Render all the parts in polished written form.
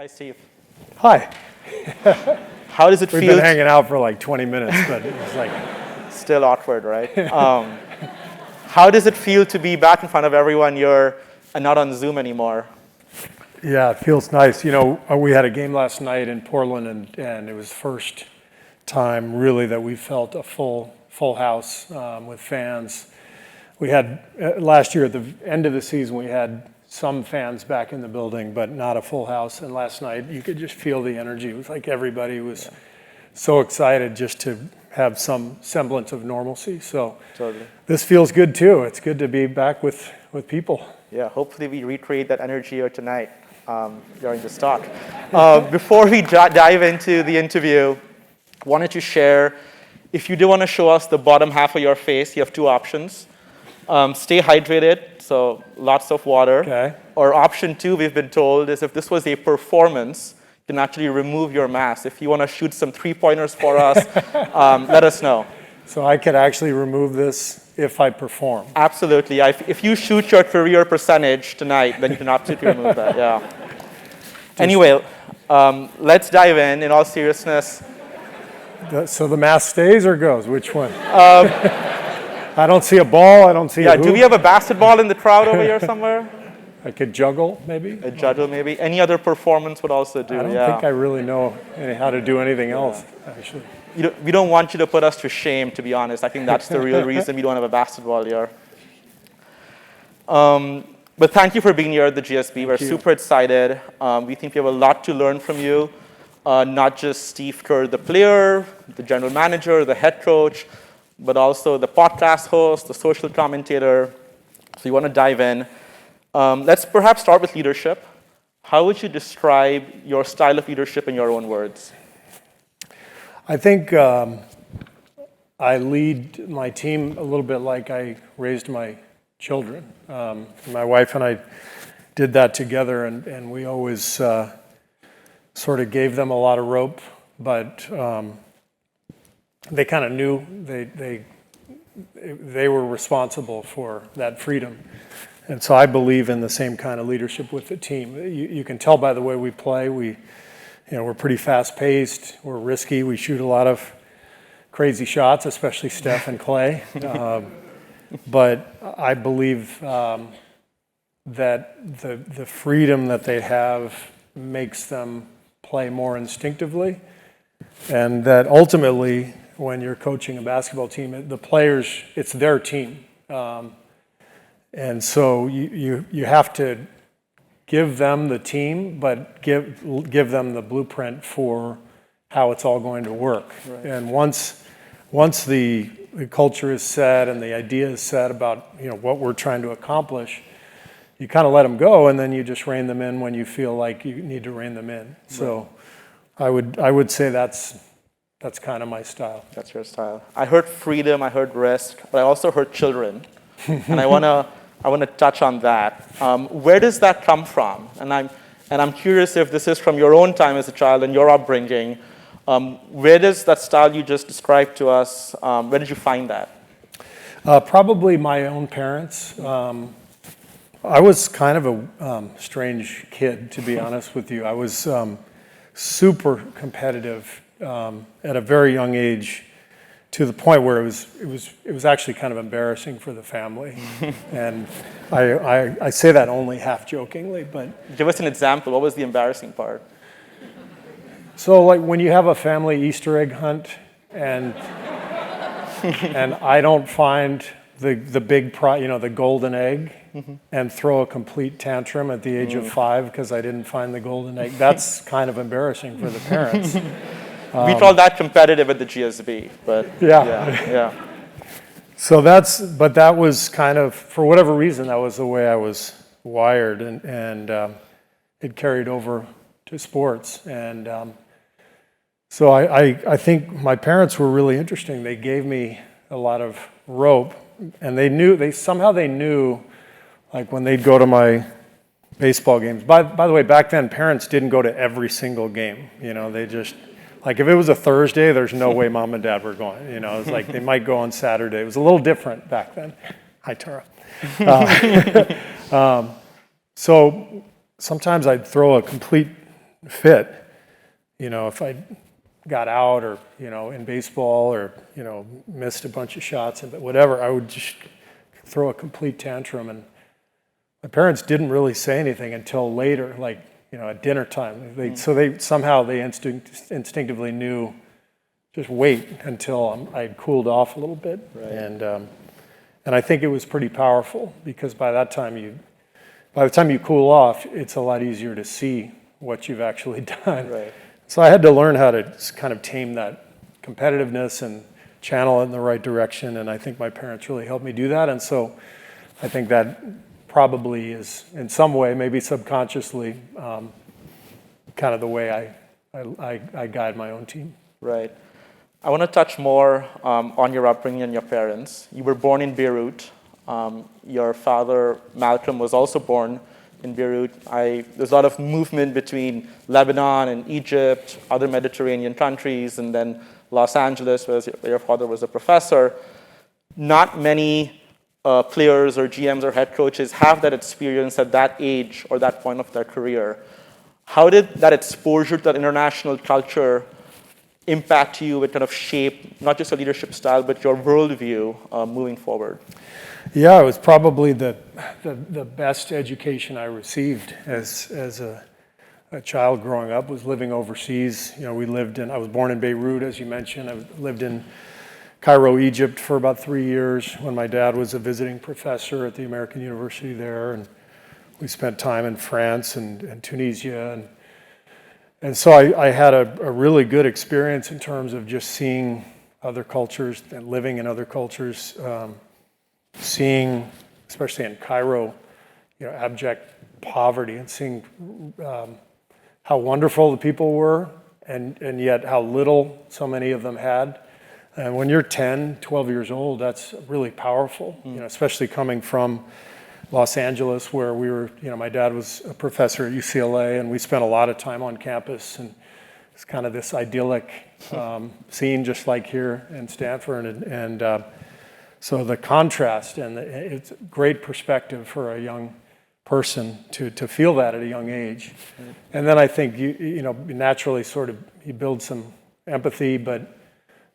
Hi, Steve. Hi. How does it We've feel? been hanging out for like 20 minutes, but it's like... Still awkward, right? How does it feel to be back in front of everyone? You're not on Zoom anymore. Yeah, it feels nice. You know, we had a game last night in Portland, and it was the first time really that we felt a full house with fans. We had, last year at the end of the season, we had some fans back in the building, but not a full house. And last night, you could just feel the energy. It was like everybody was so excited just to have some semblance of normalcy. So Totally. This feels good too. It's good to be back with people. Yeah, hopefully we recreate that energy here tonight during this talk. Before we dive into the interview, I wanted to share, if you do want to show us the bottom half of your face, you have two options. Stay hydrated, so lots of water. Okay. Or option two, we've been told, is if this was a performance, you can actually remove your mask. If you want to shoot some three-pointers for us, let us know. So I could actually remove this if I perform. Absolutely. If you shoot your career percentage tonight, then you can absolutely remove that, yeah. Anyway, let's dive in. In all seriousness. So the mask stays or goes? Which one? I don't see a ball. I don't see a hoop. Do we have a basketball in the crowd over here somewhere? I could juggle, maybe? A juggle, maybe. Any other performance would also do, I don't think I really know how to do anything else, actually. We don't want you to put us to shame, to be honest. I think that's the real reason we don't have a basketball here. But thank you for being here at the GSB. We're super excited. We think we have a lot to learn from you. Not just Steve Kerr, the player, the general manager, the head coach, but also the podcast host, the social commentator. So you want to dive in. Let's perhaps start with leadership. How would you describe your style of leadership in your own words? I think I lead my team a little bit like I raised my children. My wife and I did that together, and we always sort of gave them a lot of rope, but they kind of knew they were responsible for that freedom. And so I believe in the same kind of leadership with the team. You can tell by the way we play. We're pretty fast-paced. We're risky. We shoot a lot of crazy shots, especially Steph and Clay. But I believe that the freedom that they have makes them play more instinctively, and that ultimately, when you're coaching a basketball team, the players, it's their team. And so you have to give them the team, but give them the blueprint for how it's all going to work. Right. And once the culture is set and the idea is set about what we're trying to accomplish, you kind of let them go, and then you just rein them in when you feel like you need to rein them in. Right. So I would say that's kind of my style. That's your style. I heard freedom, I heard risk, but I also heard children, and I want to touch on that. Where does that come from? And I'm curious if this is from your own time as a child and your upbringing. Where does that style you just described to us, where did you find that? Probably my own parents. I was kind of a strange kid, to be honest with you. I was super competitive at a very young age, to the point where it was actually kind of embarrassing for the family. And I say that only half jokingly, but... Give us an example. What was the embarrassing part? So like when you have a family Easter egg hunt and I don't find the big the golden egg, and throw a complete tantrum at the age of 5 because I didn't find the golden egg, that's kind of embarrassing for the parents. We call that competitive at the GSB, but yeah. So that was kind of, for whatever reason, that was the way I was wired, and it carried over to sports. And so I think my parents were really interesting. They gave me a lot of rope, and they somehow knew, like when they'd go to my baseball games. By the way, back then, parents didn't go to every single game. They just... Like if it was a Thursday, there's no way mom and dad were going. It was like they might go on Saturday. It was a little different back then. Hi, Tara. So sometimes I'd throw a complete fit. If I got out or, in baseball or, missed a bunch of shots and whatever, I would just throw a complete tantrum. And my parents didn't really say anything until later, like, at dinner time. So they instinctively knew, just wait until I'd cooled off a little bit. Right. And I think it was pretty powerful because by the time you cool off, it's a lot easier to see what you've actually done. Right. So I had to learn how to kind of tame that competitiveness and channel it in the right direction, and I think my parents really helped me do that. And so I think that probably is, in some way, maybe subconsciously, kind of the way I guide my own team. Right. I want to touch more on your upbringing and your parents. You were born in Beirut. Your father, Malcolm, was also born in Beirut. There's a lot of movement between Lebanon and Egypt, other Mediterranean countries, and then Los Angeles, where your father was a professor. Not many players or GMs or head coaches have that experience at that age or that point of their career. How did that exposure to that international culture impact you and kind of shape not just your leadership style, but your worldview moving forward? Yeah, it was probably the best education I received as a child growing up, was living overseas. I was born in Beirut, as you mentioned. I lived in Cairo, Egypt for about 3 years when my dad was a visiting professor at the American University there. And we spent time in France and Tunisia. And so I had a really good experience in terms of just seeing other cultures and living in other cultures, seeing, especially in Cairo, abject poverty, and seeing how wonderful the people were and yet how little so many of them had. And when you're 10, 12 years old, that's really powerful, especially coming from Los Angeles, where we were, my dad was a professor at UCLA, and we spent a lot of time on campus, and it's kind of this idyllic scene, just like here in Stanford. And so the contrast, and it's great perspective for a young person to feel that at a young age. Right. And then I think you naturally sort of you build some empathy, but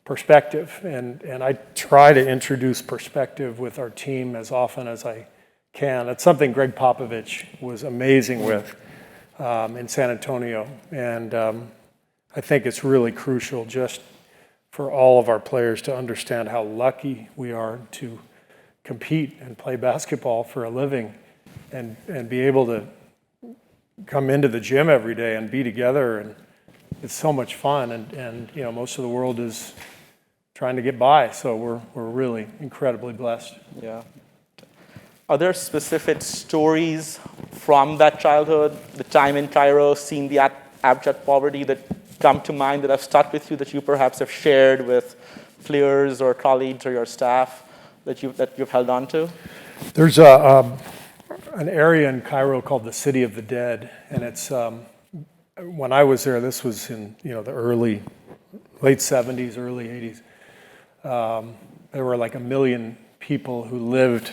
perspective. And I try to introduce perspective with our team as often as I can. It's something Greg Popovich was amazing with in San Antonio. And I think it's really crucial just for all of our players to understand how lucky we are to compete and play basketball for a living and be able to come into the gym every day and be together. And it's so much fun. And most of the world is trying to get by. So we're really incredibly blessed. Yeah. Are there specific stories from that childhood, the time in Cairo, seeing the abject poverty that come to mind that have stuck with you, that you perhaps have shared with players or colleagues or your staff that you've held on to? There's an area in Cairo called the City of the Dead, and it's when I was there, this was in the late 70s, early 80s. There were like 1 million people who lived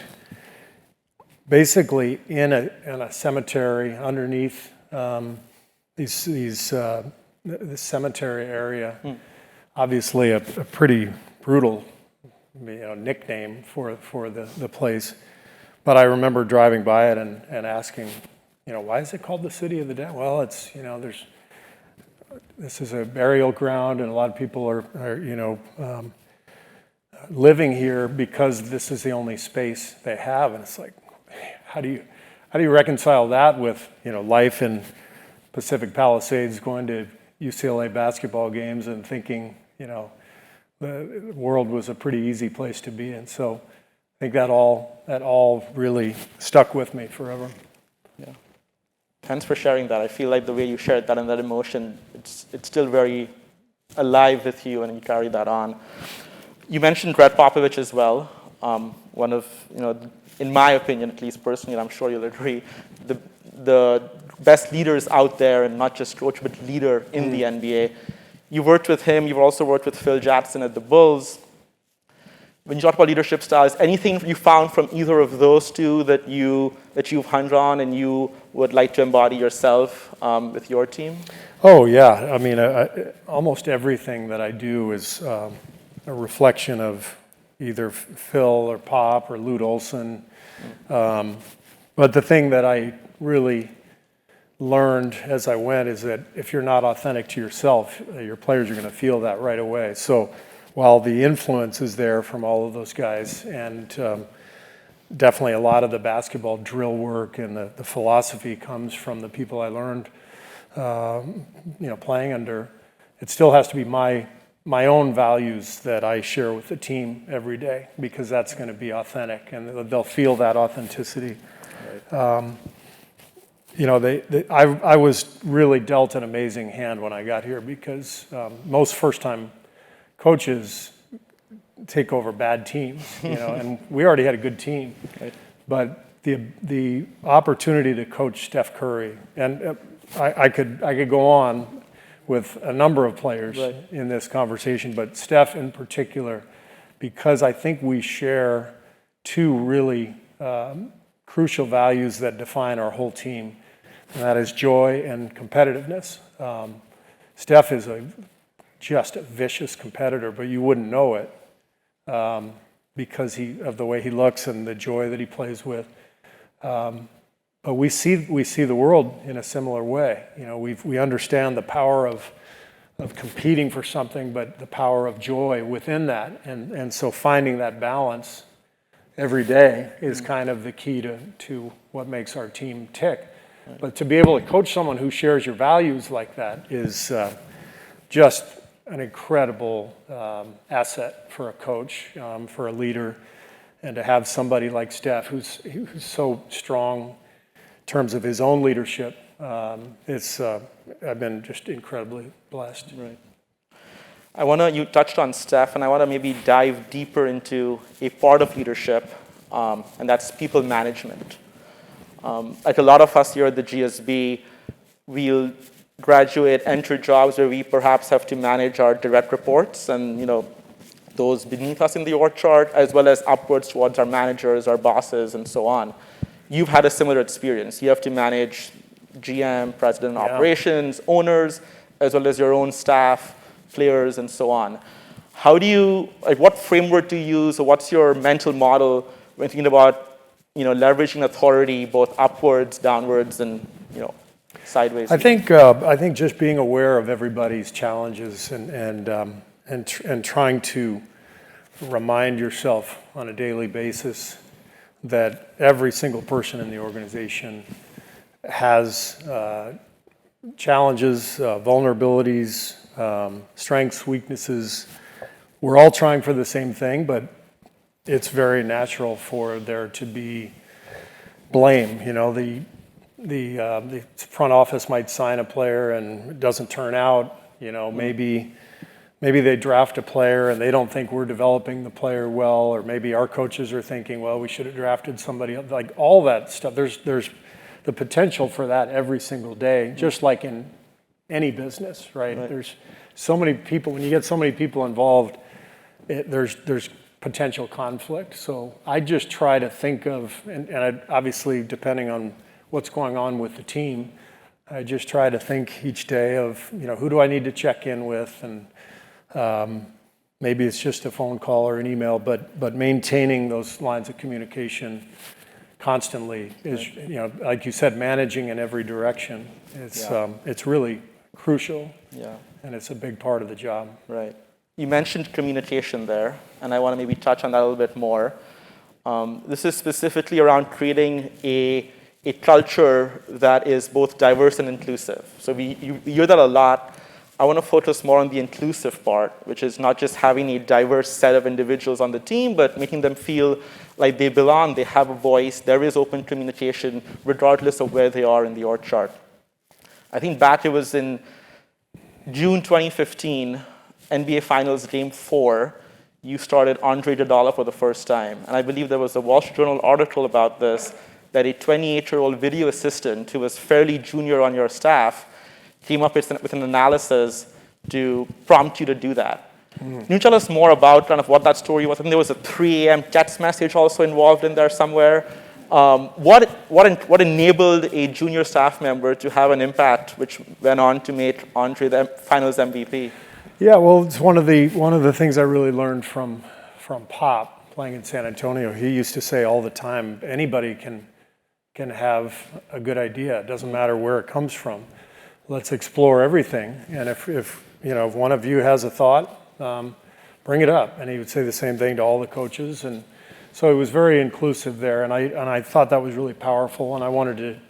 basically in a cemetery underneath this cemetery area. Obviously a pretty brutal nickname for the place. But I remember driving by it and asking, why is it called the City of the Dead? Well, it's, this is a burial ground, and a lot of people are living here because this is the only space they have. And it's like, how do you reconcile that with, life in Pacific Palisades, going to UCLA basketball games and thinking, the world was a pretty easy place to be in. So I think that all really stuck with me forever. Yeah. Thanks for sharing that. I feel like the way you shared that and that emotion, it's still very alive with you, and you carry that on. You mentioned Greg Popovich as well. One of, in my opinion, at least personally, and I'm sure you'll agree, the best leaders out there, and not just coach, but leader in the NBA. You worked with him. You've also worked with Phil Jackson at the Bulls. when you talk about leadership styles, anything you found from either of those two that you've honed on and you would like to embody yourself with your team? Oh, yeah. I mean, almost everything that I do is a reflection of either Phil or Pop or Lute Olson. But the thing that I really learned as I went is that if you're not authentic to yourself, your players are going to feel that right away. So while the influence is there from all of those guys, and definitely a lot of the basketball drill work and the philosophy comes from the people I learned, playing under, it still has to be my own values that I share with the team every day, because that's going to be authentic and they'll feel that authenticity. Right. I was really dealt an amazing hand when I got here, because most first-time coaches take over bad teams, and we already had a good team. Right. But the opportunity to coach Steph Curry, and I could go on with a number of players right. in this conversation, but Steph in particular, because I think we share two really crucial values that define our whole team, and that is joy and competitiveness. Steph is just a vicious competitor, but you wouldn't know it because of the way he looks and the joy that he plays with. But we see the world in a similar way. We understand the power of competing for something, but the power of joy within that, and so finding that balance every day is kind of the key to what makes our team tick. But to be able to coach someone who shares your values like that is just an incredible asset for a coach, for a leader, and to have somebody like Steph who's so strong in terms of his own leadership. I've been just incredibly blessed. Right. You touched on Steph, and I want to maybe dive deeper into a part of leadership, and that's people management. Like a lot of us here at the GSB, we'll graduate, enter jobs where we perhaps have to manage our direct reports and those beneath us in the org chart, as well as upwards towards our managers, our bosses, and so on. You've had a similar experience. You have to manage GM, president of operations, owners, as well as your own staff, players, and so on. What framework do you use, or what's your mental model when thinking about leveraging authority both upwards, downwards, and sideways? I think just being aware of everybody's challenges and trying to remind yourself on a daily basis that every single person in the organization has challenges, vulnerabilities, strengths, weaknesses. We're all trying for the same thing, but it's very natural for there to be blame. The front office might sign a player and it doesn't turn out. Maybe they draft a player and they don't think we're developing the player well, or maybe our coaches are thinking, well, we should have drafted somebody else. Like all that stuff. There's the potential for that every single day, just like in any business, right? There's so many people. When you get so many people involved, there's potential conflict. So I just try to think of, and I, obviously depending on what's going on with the team, I just try to think each day of, who do I need to check in with, and maybe it's just a phone call or an email, but maintaining those lines of communication constantly is, like you said, managing in every direction. It's really crucial, and it's a big part of the job. Right. You mentioned communication there, and I want to maybe touch on that a little bit more. This is specifically around creating a culture that is both diverse and inclusive. So you hear that a lot. I want to focus more on the inclusive part, which is not just having a diverse set of individuals on the team, but making them feel like they belong, they have a voice, there is open communication, regardless of where they are in the org chart. I think back it was in June 2015, NBA Finals Game 4, you started Andre Iguodala for the first time. And I believe there was a Wall Street Journal article about this, that a 28-year-old video assistant who was fairly junior on your staff came up with an analysis to prompt you to do that. Can you tell us more about kind of what that story was? I think there was a 3 a.m. text message also involved in there somewhere. What enabled a junior staff member to have an impact, which went on to make Andre the Finals MVP? Yeah, well, it's one of the things I really learned from Pop playing in San Antonio. He used to say all the time, anybody can have a good idea. It doesn't matter where it comes from. Let's explore everything. And if one of you has a thought, bring it up. And he would say the same thing to all the coaches. And so it was very inclusive there. And I thought that was really powerful. And I wanted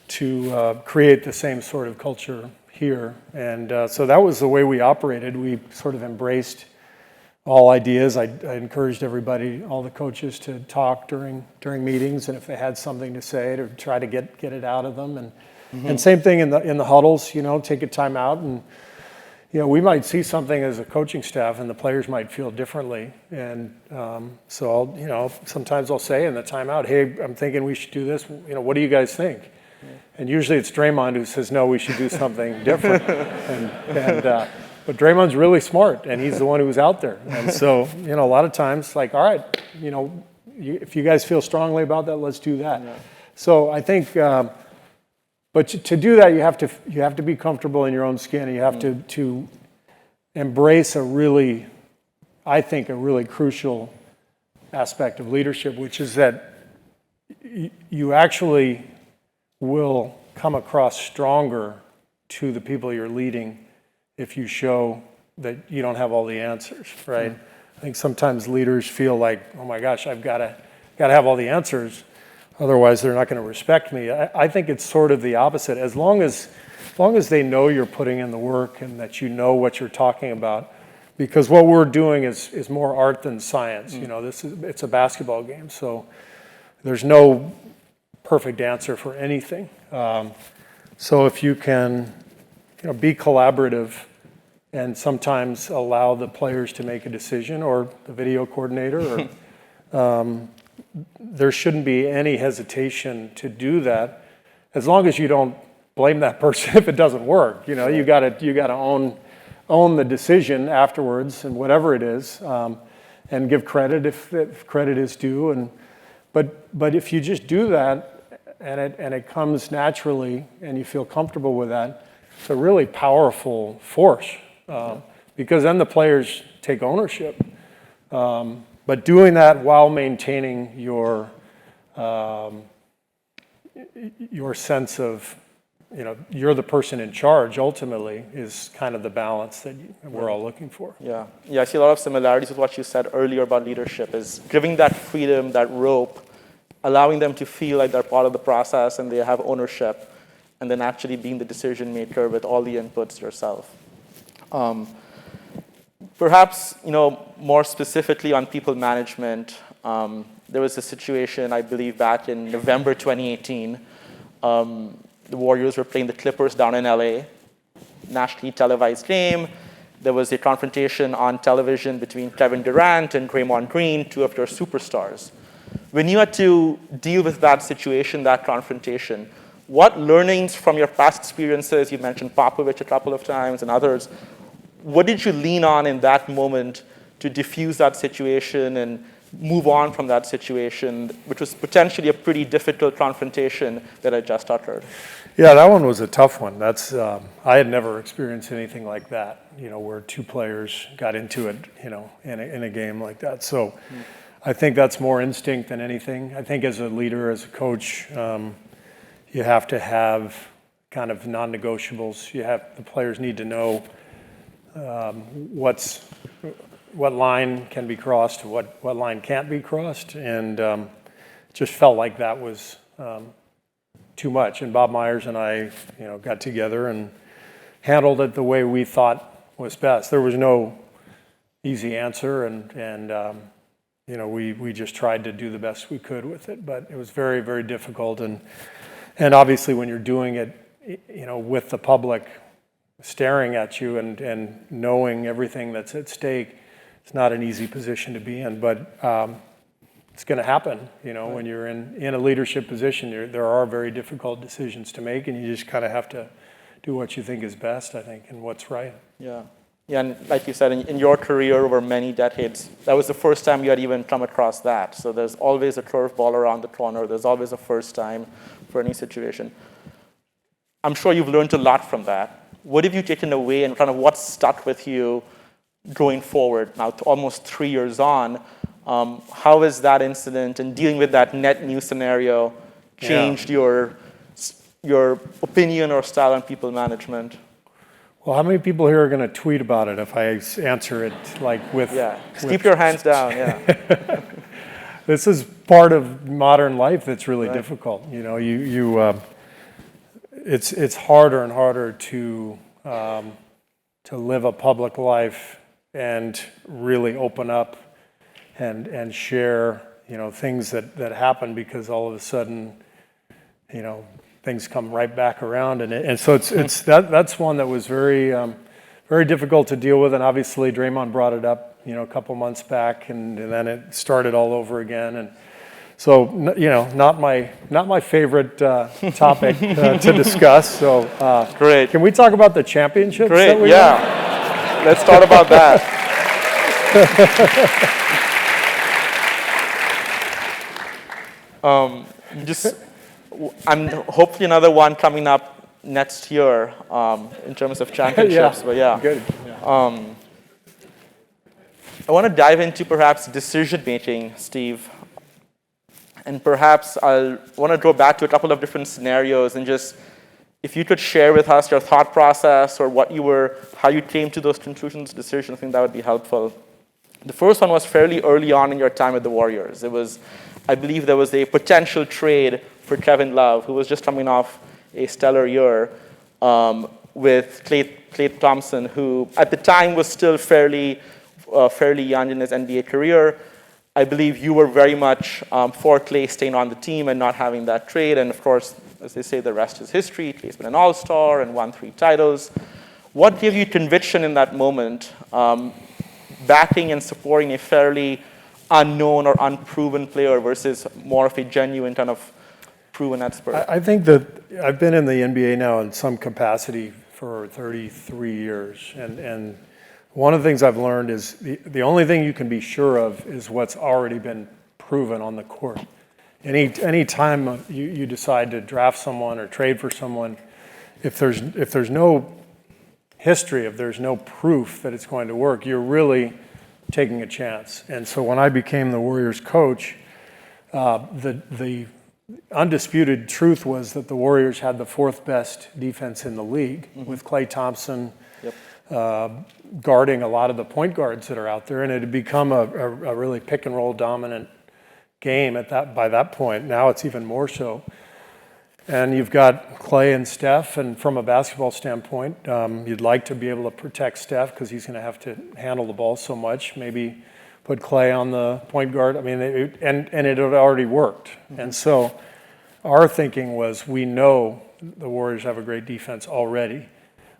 to create the same sort of culture here. And so that was the way we operated. We sort of embraced all ideas. I encouraged everybody, all the coaches, to talk during meetings, and if they had something to say, to try to get it out of them. And same thing in the huddles. Take a time out, and we might see something as a coaching staff, and the players might feel differently. And so sometimes I'll say in the timeout, "Hey, I'm thinking we should do this. What do you guys think?" And usually it's Draymond who says, "No, we should do something different." But Draymond's really smart, and he's the one who was out there. And so, a lot of times, like, all right, if you guys feel strongly about that, let's do that. Yeah. So I think, but to do that, you have to be comfortable in your own skin. You have to embrace a really crucial aspect of leadership, which is that you actually will come across stronger to the people you're leading if you show that you don't have all the answers, right? I think sometimes leaders feel like, oh my gosh, I've got to have all the answers, otherwise they're not going to respect me. I think it's sort of the opposite. As long as they know you're putting in the work and that you know what you're talking about, because what we're doing is more art than science. It's a basketball game, so there's no perfect answer for anything. So if you can be collaborative and sometimes allow the players to make a decision, or the video coordinator, or there shouldn't be any hesitation to do that, as long as you don't blame that person if it doesn't work. You got to own the decision afterwards, and whatever it is, and give credit if credit is due. But if you just do that, and it comes naturally, and you feel comfortable with that, it's a really powerful force, because then the players take ownership. But doing that while maintaining your sense of, you're the person in charge ultimately, is kind of the balance that we're all looking for. Yeah, I see a lot of similarities with what you said earlier about leadership, is giving that freedom, that rope, allowing them to feel like they're part of the process and they have ownership, and then actually being the decision maker with all the inputs yourself. Perhaps, more specifically on people management, there was a situation, I believe, back in November 2018. The Warriors were playing the Clippers down in LA, nationally televised game. There was a confrontation on television between Kevin Durant and Draymond Green, two of their superstars. When you had to deal with that situation, that confrontation, what learnings from your past experiences, you mentioned Popovich a couple of times and others, what did you lean on in that moment to diffuse that situation and move on from that situation, which was potentially a pretty difficult confrontation that I just uttered? Yeah, that one was a tough one. That's I had never experienced anything like that, where two players got into it, in a game like that. So I think that's more instinct than anything. I think as a leader, as a coach, you have to have kind of non-negotiables. The players need to know what line can be crossed, what line can't be crossed, and just felt like that was too much. And Bob Myers and I, got together and handled it the way we thought was best. There was no easy answer, and we just tried to do the best we could with it. But it was very, very difficult, and obviously when you're doing it, with the public staring at you and knowing everything that's at stake, it's not an easy position to be in. But it's going to happen, when you're in a leadership position. There are very difficult decisions to make, and you just kind of have to do what you think is best, I think, and what's right. Yeah. Yeah, and like you said, in your career over many decades, that was the first time you had even come across that. So there's always a curveball around the corner. There's always a first time for any situation. I'm sure you've learned a lot from that. What have you taken away and kind of what stuck with you going forward now, almost 3 years on? How has that incident and dealing with that net new scenario changed your opinion or style on people management? Well, how many people here are going to tweet about it if I answer it like with... Yeah, keep your hands down, yeah. This is part of modern life that's really difficult. You know, it's harder and harder to live a public life and really open up and share, you know, things that happen, because all of a sudden, you know, things come right back around, and so that's one that was very very difficult to deal with. And obviously Draymond brought it up, you know, a couple months back, and then it started all over again. And so, you know, not my favorite topic to discuss. So great. Can we talk about the championships? Great. That we Yeah. Let's talk about that. I'm hopefully another one coming up next year in terms of championships. But yeah. Good. Yeah. I want to dive into perhaps decision making, Steve, and perhaps I want to go back to a couple of different scenarios, and just if you could share with us your thought process or how you came to those conclusions, decisions. I think that would be helpful. The first one was fairly early on in your time at the Warriors. It was, I believe, there was a potential trade for Kevin Love, who was just coming off a stellar year, with Klay Thompson, who at the time was still fairly young in his NBA career. I believe you were very much for Klay staying on the team and not having that trade. And of course, as they say, the rest is history. Klay's been an all-star and won 3 titles. What gave you conviction in that moment, backing and supporting a fairly unknown or unproven player versus more of a genuine kind of proven expert? I think that I've been in the NBA now in some capacity for 33 years, and one of the things I've learned is the only thing you can be sure of is what's already been proven on the court. Any time you decide to draft someone or trade for someone, if there's no history, if there's no proof that it's going to work, you're really taking a chance. And so when I became the Warriors coach, the undisputed truth was that the Warriors had the 4th best defense in the league, with Klay Thompson guarding a lot of the point guards that are out there, and it had become a really pick and roll dominant game by that point. Now it's even more so. And you've got Klay and Steph, and from a basketball standpoint, you'd like to be able to protect Steph because he's going to have to handle the ball so much. Maybe put Klay on the point guard. I mean, it had already worked. And so our thinking was, we know the Warriors have a great defense already.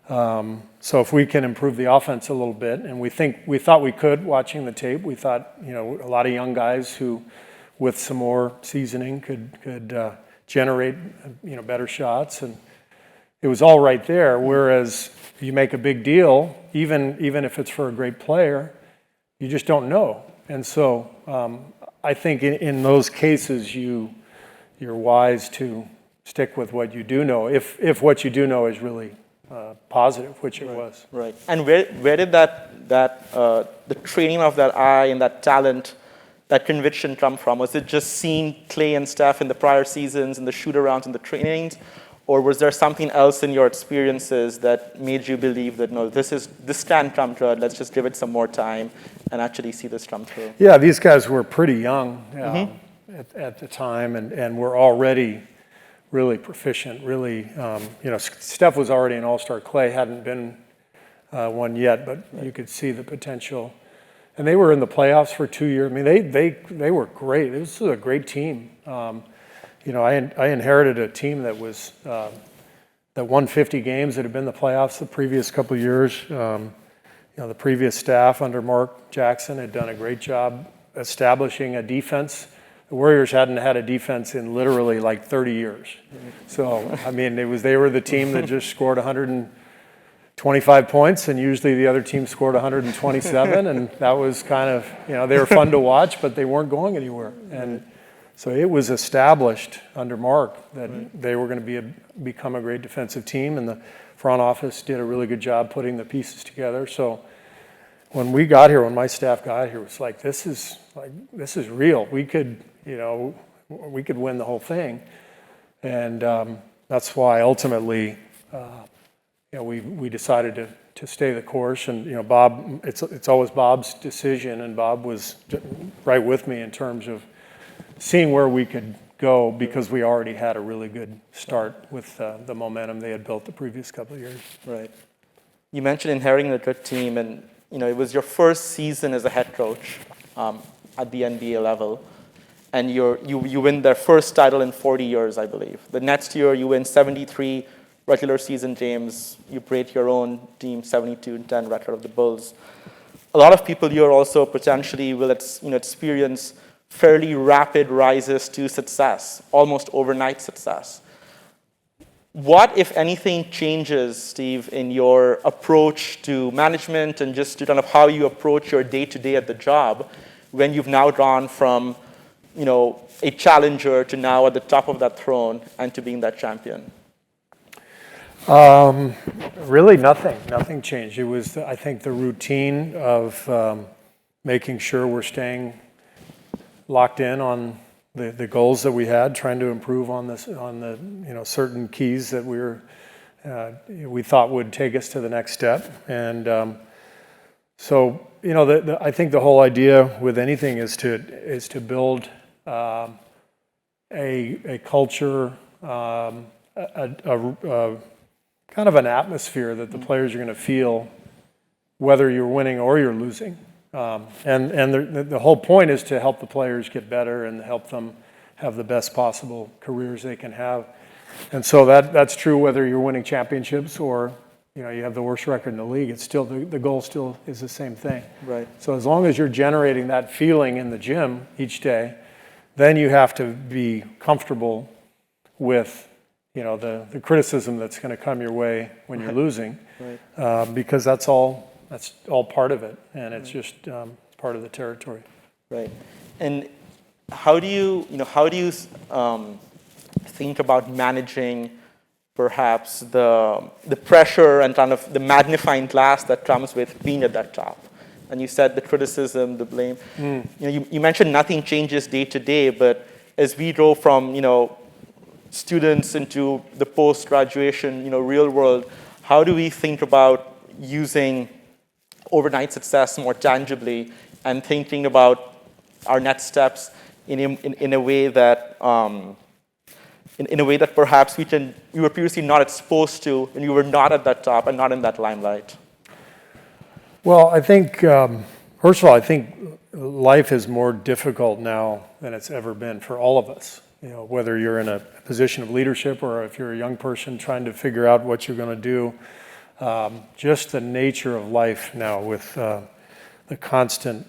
So if we can improve the offense a little bit, and we thought we could, watching the tape, we thought, you know, a lot of young guys who, with some more seasoning, could generate, you know, better shots, and it was all right there. Whereas you make a big deal, even if it's for a great player, you just don't know. And so I think in those cases you're wise to stick with what you do know, if what you do know is really positive, which it was. Right. And where did the training of that eye and that talent, that conviction come from? Was it just seeing Klay and Steph in the prior seasons and the shoot-arounds and the trainings? Or was there something else in your experiences that made you believe that, no, this can come true, let's just give it some more time and actually see this come through? Yeah, these guys were pretty young at the time, and were already really proficient, really, you know, Steph was already an all-star. Klay hadn't been one yet, but you could see the potential. And they were in the playoffs for 2 years. I mean, they were great. This was a great team. You know, I inherited a team that was that won 50 games, that had been in the playoffs the previous couple of years. You know, the previous staff under Mark Jackson had done a great job establishing a defense. The Warriors hadn't had a defense in literally like 30 years. So, I mean, they were the team that just scored 120 25 points, and usually the other team scored 127, and that was kind of, they were fun to watch, but they weren't going anywhere. And so it was established under Mark that they were going to become a great defensive team, and the front office did a really good job putting the pieces together. So when we got here, when my staff got here, it was like, this is real. We could, we could win the whole thing. And that's why ultimately, we decided to stay the course. And Bob, it's always Bob's decision, and Bob was right with me in terms of seeing where we could go, because we already had a really good start with the momentum they had built the previous couple of years. Right. You mentioned inheriting a good team, and it was your first season as a head coach at the NBA level, and you win their first title in 40 years, I believe. The next year, you win 73 regular season games. You break your own team 72-10 record of the Bulls. A lot of people here also potentially will experience fairly rapid rises to success, almost overnight success. What, if anything, changes, Steve, in your approach to management and just to kind of how you approach your day-to-day at the job when you've now gone from, a challenger to now at the top of that throne and to being that champion? Really nothing. Nothing changed. It was, I think, the routine of making sure we're staying locked in on the goals that we had, trying to improve on the certain keys that we thought would take us to the next step. And so I think the whole idea with anything is to build a culture, a kind of an atmosphere that the players are going to feel whether you're winning or you're losing. And the whole point is to help the players get better and help them have the best possible careers they can have. And so that's true whether you're winning championships or you have the worst record in the league. It's still the goal still is the same thing. Right. So as long as you're generating that feeling in the gym each day, then you have to be comfortable with the criticism that's going to come your way when you're losing, because that's all part of it, and it's just part of the territory. Right. And how do you think about managing perhaps the pressure and kind of the magnifying glass that comes with being at that top? And you said the criticism, the blame. You mentioned nothing changes day to day, but as we go from students into the post-graduation real world, how do we think about using overnight success more tangibly and thinking about our next steps in a way that perhaps we were previously not exposed to and you were not at that top and not in that limelight? Well, I think first of all, I think life is more difficult now than it's ever been for all of us. Whether you're in a position of leadership or if you're a young person trying to figure out what you're going to do. Just the nature of life now with the constant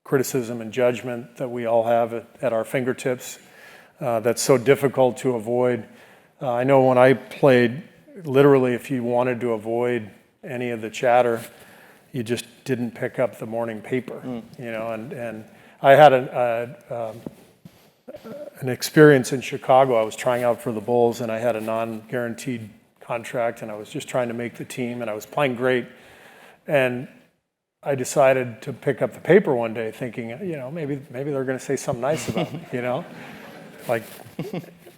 criticism and judgment that we all have at our fingertips, that's so difficult to avoid. I know when I played, literally if you wanted to avoid any of the chatter, you just didn't pick up the morning paper, and I had an experience in Chicago. I was trying out for the Bulls, and I had a non-guaranteed contract, and I was just trying to make the team, and I was playing great. And I decided to pick up the paper one day thinking, maybe they're going to say something nice about me, like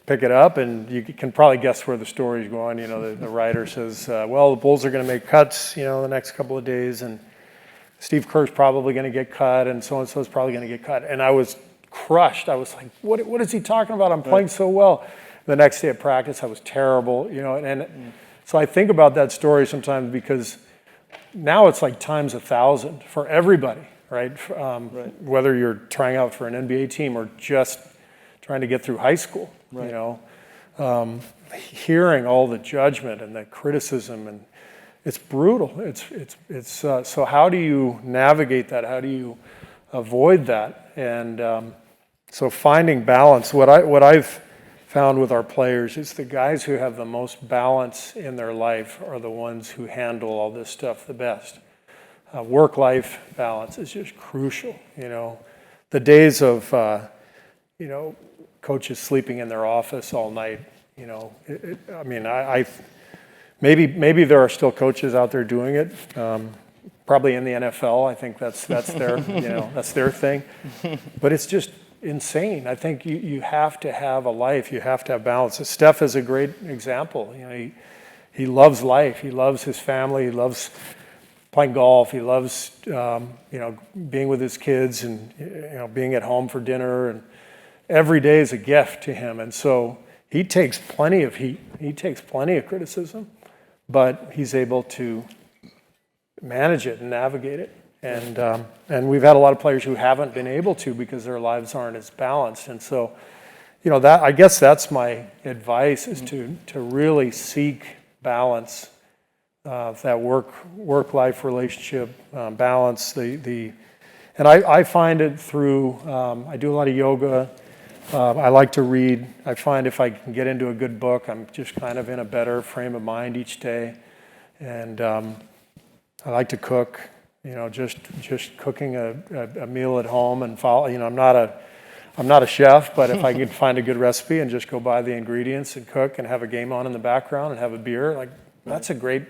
pick it up, and you can probably guess where the story's going. The writer says, well, the Bulls are going to make cuts, the next couple of days, and Steve Kerr's probably going to get cut, and so-and-so is probably going to get cut. And I was crushed. I was like, what is he talking about? I'm playing so well. The next day at practice, I was terrible, and so I think about that story sometimes because now it's like times 1,000 for everybody, right? Whether you're trying out for an NBA team or just trying to get through high school, hearing all the judgment and the criticism, and it's brutal. It's so how do you navigate that? How do you avoid that? And so finding balance. What I've found with our players is the guys who have the most balance in their life are the ones who handle all this stuff the best. Work-life balance is just crucial. The days of coaches sleeping in their office all night. Maybe there are still coaches out there doing it. Probably in the NFL, I think that's their that's their thing. But it's just insane. I think you have to have a life. You have to have balance. Steph is a great example. He loves life. He loves his family. He loves playing golf. He loves being with his kids and being at home for dinner. And every day is a gift to him. And so he takes plenty of heat. He takes plenty of criticism, but he's able to manage it and navigate it. And we've had a lot of players who haven't been able to because their lives aren't as balanced. And so, that I guess that's my advice is to really seek balance, that work-life relationship balance. And I find it through, I do a lot of yoga. I like to read. I find if I can get into a good book, I'm just kind of in a better frame of mind each day. And I like to cook, just cooking a meal at home and follow. I'm not a chef, but if I can find a good recipe and just go buy the ingredients and cook and have a game on in the background and have a beer, that's a great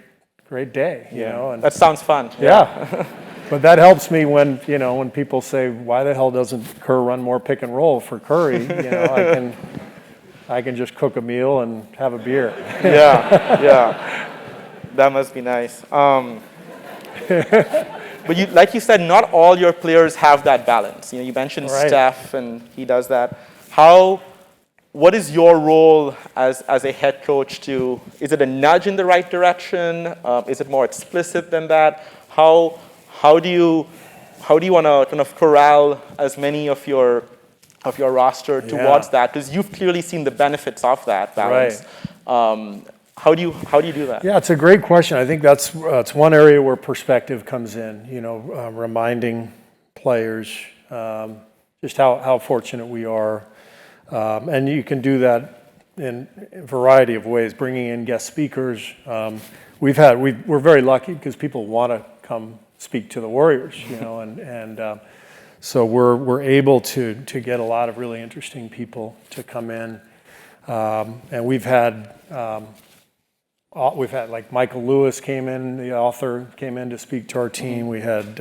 day. And that sounds fun. Yeah. But that helps me when people say, why the hell doesn't Kerr run more pick and roll for Curry? I can just cook a meal and have a beer. Yeah. That must be nice. But like you said, not all your players have that balance. You mentioned Right. Steph, and he does that. What is your role as a head coach is it a nudge in the right direction? Is it more explicit than that? How do you want to kind of corral as many of your roster towards that? Because you've clearly seen the benefits of that balance. Right. How do you do that? Yeah, it's a great question. I think that's one area where perspective comes in. Reminding players just how fortunate we are, and you can do that in a variety of ways. Bringing in guest speakers. We're very lucky because people want to come speak to the Warriors. So we're able to get a lot of really interesting people to come in, and we've had like Michael Lewis came in, the author came in to speak to our team. We had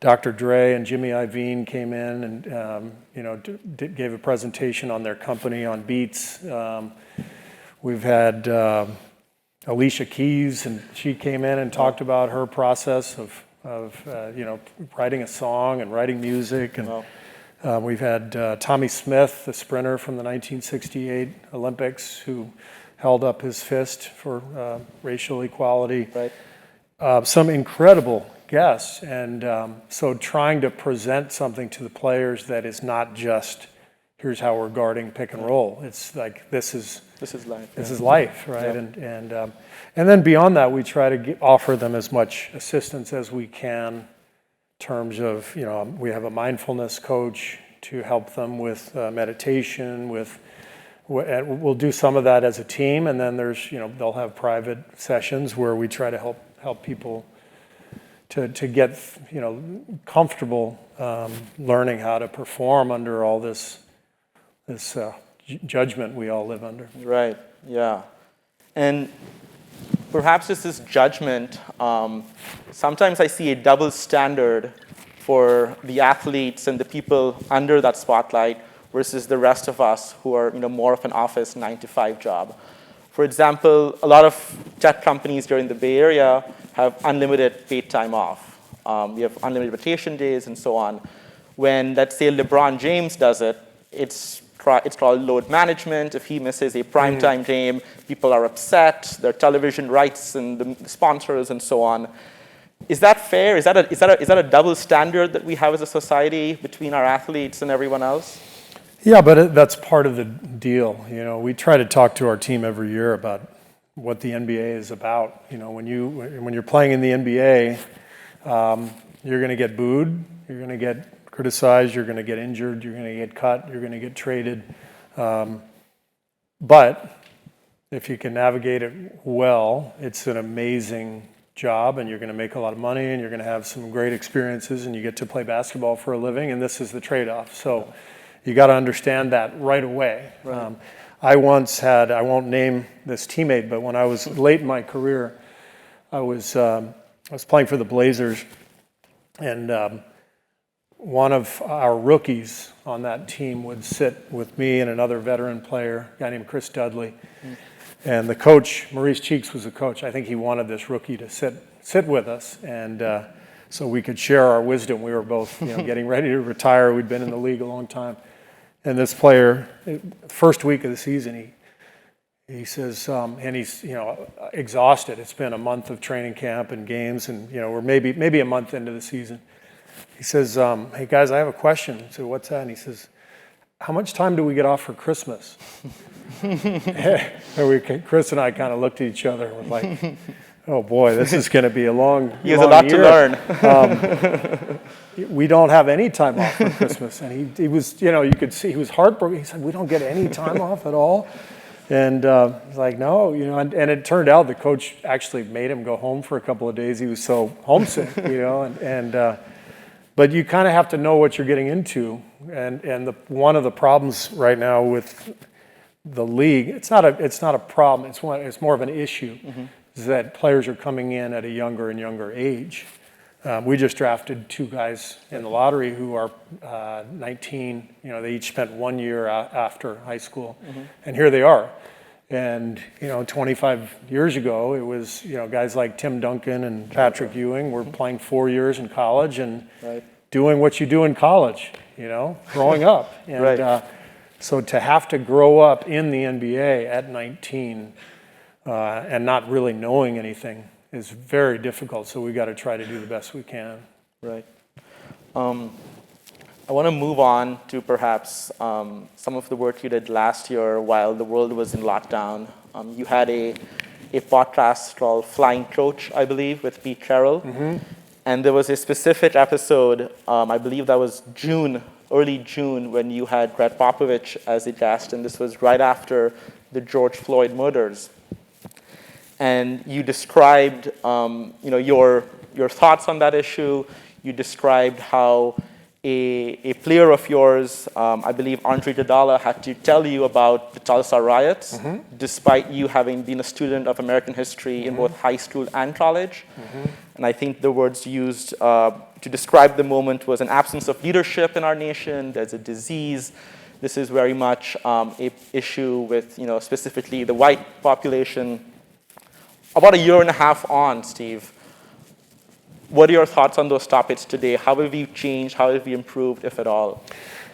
Dr. Dre and Jimmy Iovine came in and gave a presentation on their company on Beats. We've had Alicia Keys, and she came in and talked about her process of writing a song and writing music. And we've had Tommy Smith, the sprinter from the 1968 Olympics, who held up his fist for racial equality. Right. Some incredible guests. And so trying to present something to the players that is not just, here's how we're guarding pick and roll. It's like, this is life. This is life, right? Yeah. And then beyond that, we try to offer them as much assistance as we can in terms of, we have a mindfulness coach to help them with meditation, we'll do some of that as a team, and then there's, they'll have private sessions where we try to help people to get, comfortable learning how to perform under all this judgment we all live under. Right. Yeah. And perhaps this is judgment. Sometimes I see a double standard for the athletes and the people under that spotlight versus the rest of us who are more of an office 9-to-5 job. For example, a lot of tech companies here in the Bay Area have unlimited paid time off. We have unlimited vacation days and so on. When, let's say, LeBron James does it, it's called load management. If he misses a primetime game, people are upset, their television rights and the sponsors and so on. Is that fair? Is that a double standard that we have as a society between our athletes and everyone else? Yeah, but that's part of the deal. We try to talk to our team every year about what the NBA is about. When you're playing in the NBA, you're going to get booed, you're going to get criticized, you're going to get injured, you're going to get cut, you're going to get traded. But if you can navigate it well, it's an amazing job, and you're going to make a lot of money, and you're going to have some great experiences, and you get to play basketball for a living, and this is the trade-off. So you got to understand that right away. Right. I once had, I won't name this teammate, but when I was late in my career, I was playing for the Blazers, and one of our rookies on that team would sit with me and another veteran player, a guy named Chris Dudley. And the coach, Maurice Cheeks, was the coach. I think he wanted this rookie to sit with us, and so we could share our wisdom. We were both, getting ready to retire. We'd been in the league a long time. And this player, first week of the season, he says, and he's exhausted. It's been a month of training camp and games, and we're maybe a month into the season. He says, "Hey guys, I have a question." I said, "What's that?" And he says, "How much time do we get off for Christmas?" Chris and I kind of looked at each other and were like, "Oh boy, this is going to be a long year." He has a lot to learn. We don't have any time off for Christmas, and he was, you could see he was heartbroken. He said, "We don't get any time off at all." And he's like, "No," and it turned out the coach actually made him go home for a couple of days. He was so homesick, but you kind of have to know what you're getting into. And one of the problems right now with the league, it's not a problem. It's more of an issue, is that players are coming in at a younger and younger age. We just drafted 2 guys in the lottery who are 19. They each spent 1 year after high school, and here they are. And 25 years ago, it was guys like Tim Duncan and Patrick Ewing were playing 4 years in college and doing what you do in college, growing up. And so to have to grow up in the NBA at 19 and not really knowing anything is very difficult. So we got to try to do the best we can. Right. I want to move on to perhaps some of the work you did last year while the world was in lockdown. You had a podcast called Flying Coach, I believe, with Pete Carroll. And there was a specific episode, I believe that was early June, when you had Greg Popovich as a guest, and this was right after the George Floyd murders. And you described your thoughts on that issue. You described how a player of yours, I believe Andre Iguodala, had to tell you about the Tulsa riots, despite you having been a student of American history in both high school and college. And I think the words used to describe the moment was an absence of leadership in our nation. There's a disease. This is very much an issue with, specifically the white population. About a year and a half on, Steve, what are your thoughts on those topics today? How have we changed? How have we improved, if at all?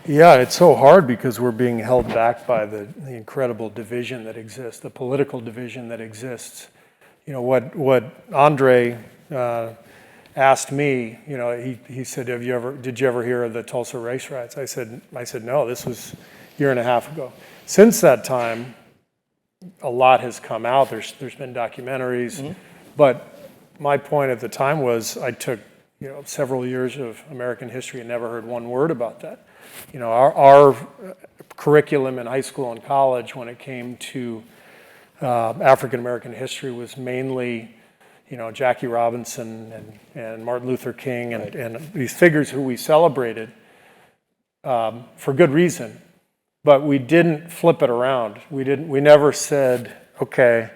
Yeah, it's so hard because we're being held back by the incredible division that exists, the political division that exists. What Andre asked me, he said, did you ever hear of the Tulsa race riots? I said, no, this was a year and a half ago. Since that time, a lot has come out. There's been documentaries, but my point at the time was I took several years of American history and never heard one word about that. Our curriculum in high school and college when it came to African American history was mainly Jackie Robinson and Martin Luther King and these figures who we celebrated for good reason. But we didn't flip it around. We never said, okay,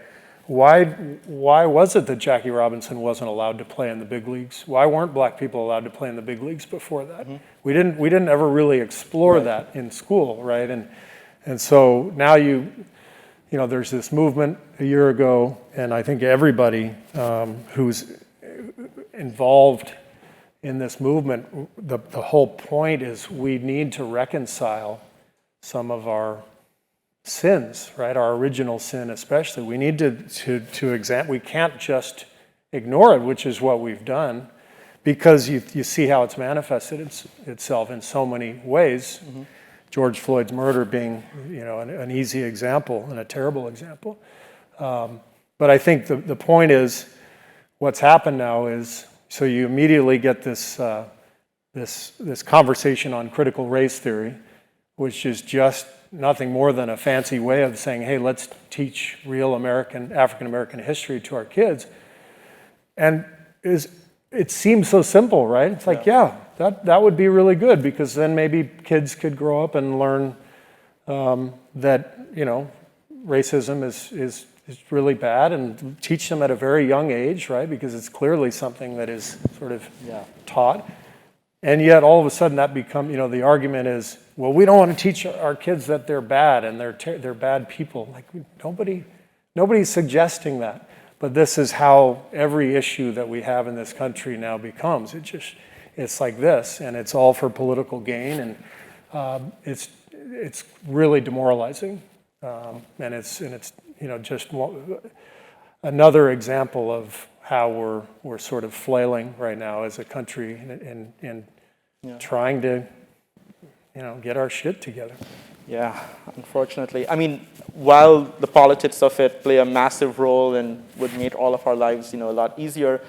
why was it that Jackie Robinson wasn't allowed to play in the big leagues? Why weren't black people allowed to play in the big leagues before that? We didn't ever really explore that in school, right? And so now there's this movement a year ago, and I think everybody who's involved in this movement, the whole point is we need to reconcile some of our sins, right? Our original sin especially. We need to examine. We can't just ignore it, which is what we've done, because you see how it's manifested itself in so many ways. George Floyd's murder being an easy example and a terrible example. But I think the point is, what's happened now is, so you immediately get this conversation on critical race theory, which is just nothing more than a fancy way of saying, hey, let's teach real African American history to our kids. And it seems so simple, right? It's like, yeah, that would be really good, because then maybe kids could grow up and learn that, racism is really bad, and teach them at a very young age, right? Because it's clearly something that is sort of taught. And yet all of a sudden that becomes, the argument is, well, we don't want to teach our kids that they're bad and they're bad people. Like, nobody's suggesting that. But this is how every issue that we have in this country now becomes. It's like this, and it's all for political gain, and it's really demoralizing. And it's just another example of how we're sort of flailing right now as a country in trying to get our shit together. Yeah, unfortunately. I mean, while the politics of it play a massive role and would make all of our lives, a lot easier,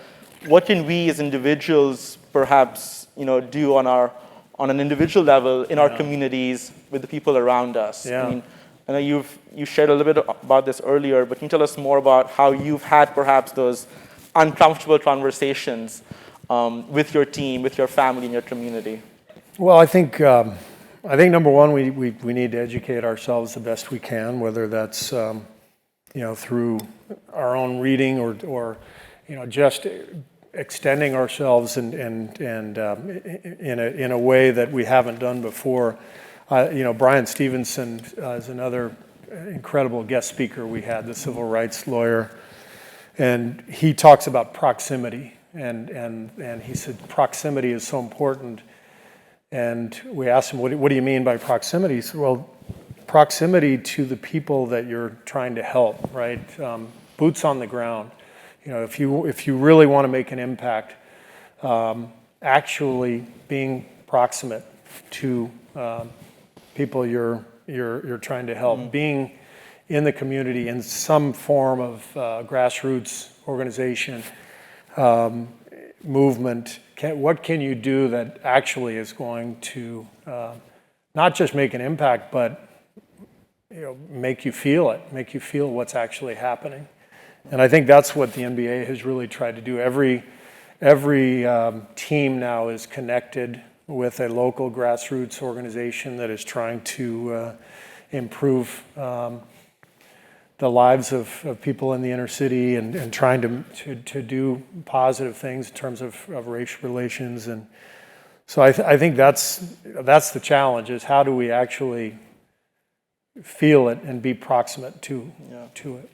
what can we as individuals perhaps, do on an individual level in our communities with the people around us? Yeah. I mean, I know you shared a little bit about this earlier, but can you tell us more about how you've had perhaps those uncomfortable conversations with your team, with your family, and your community? Well, I think number one, we need to educate ourselves the best we can, whether that's through our own reading or just extending ourselves and in a way that we haven't done before. Brian Stevenson is another incredible guest speaker we had, the civil rights lawyer, and he talks about proximity, and he said proximity is so important. And we asked him, what do you mean by proximity? He said, well, proximity to the people that you're trying to help, right? Boots on the ground. If you really want to make an impact, actually being proximate to people you're trying to help, being in the community in some form of grassroots organization, movement. What can you do that actually is going to not just make an impact, but make you feel it, make you feel what's actually happening? And I think that's what the NBA has really tried to do. Every team now is connected with a local grassroots organization that is trying to improve the lives of people in the inner city and trying to do positive things in terms of race relations. And so I think that's the challenge, is how do we actually feel it and be proximate to it.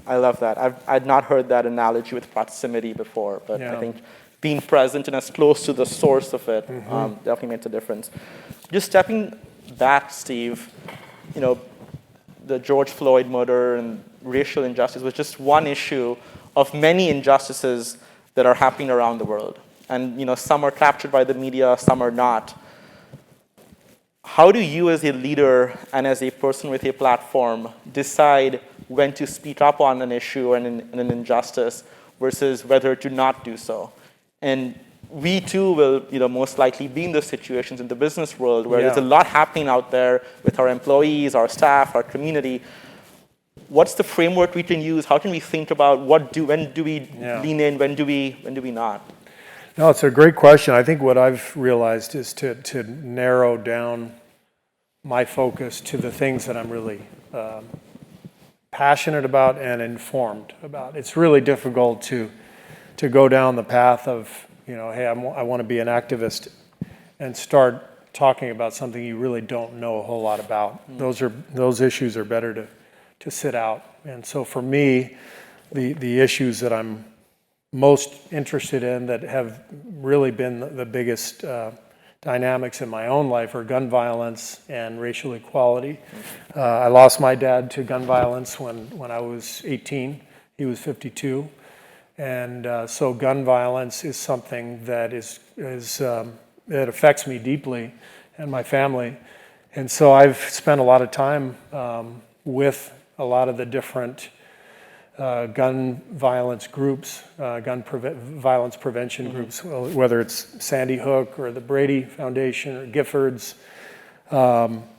I love that. I'd not heard that analogy with proximity before, but I think being present and as close to the source of it definitely makes a difference. Just stepping back, Steve, the George Floyd murder and racial injustice was just one issue of many injustices that are happening around the world. And some are captured by the media, some are not. How do you as a leader and as a person with a platform decide when to speak up on an issue and an injustice versus whether to not do so? And we too will, most likely be in those situations in the business world where there's a lot happening out there with our employees, our staff, our community. What's the framework we can use? How can we think about when do we lean in, when do we not? No, it's a great question. I think what I've realized is to narrow down my focus to the things that I'm really passionate about and informed about. It's really difficult to go down the path of, hey, I want to be an activist and start talking about something you really don't know a whole lot about. Those issues are better to sit out. And so for me, the issues that I'm most interested in that have really been the biggest dynamics in my own life are gun violence and racial equality. I lost my dad to gun violence when I was 18. He was 52. And so gun violence is something that that affects me deeply and my family. And so I've spent a lot of time with a lot of the different gun violence groups, violence prevention groups, whether it's Sandy Hook or the Brady Foundation or Giffords.